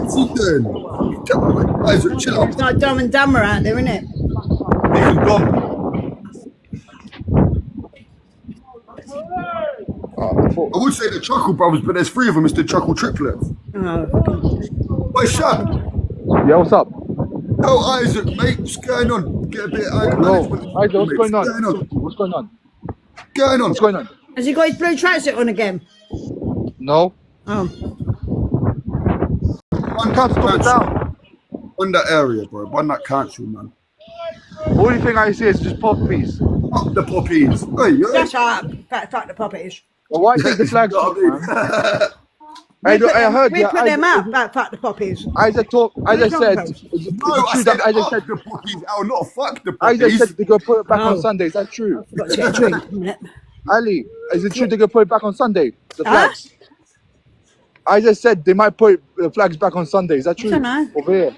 What's he doing? Isaac, chill out. It's like Dumb and Dumber out there, isn't it? He's gone. Oh, I thought- I would say the Chuckle Brothers, but there's 3 of them. It's the Chuckle Triplets. Oh, Wait, Shab. Yeah, what's up? Yo, Isaac, mate, what's going on? Get a bit of No, Isaac, what's going on? What's going on? Going on. What's going on? has he got his blue tracksuit on again? No. Oh, One Can't stop it down. On that area, bro. One that council, man. Only thing I see is just poppies. Up the poppies. Hey, yo. shut up. Fuck the puppies. Well, why take the flags off, man? I heard We put them up. Fuck the poppies. Isaac talk. Isaac said. No, I said Isaac up said. the poppies. Oh, not fuck the Isaac poppies. said they go put it back Oh. on Sunday. Is that true? Forgot to get a drink. A minute. Ali, is it true they go put it back on Sunday? The Huh? flags. Isaac said they might put the flags back on Sunday. Is that true? I don't know. Over here.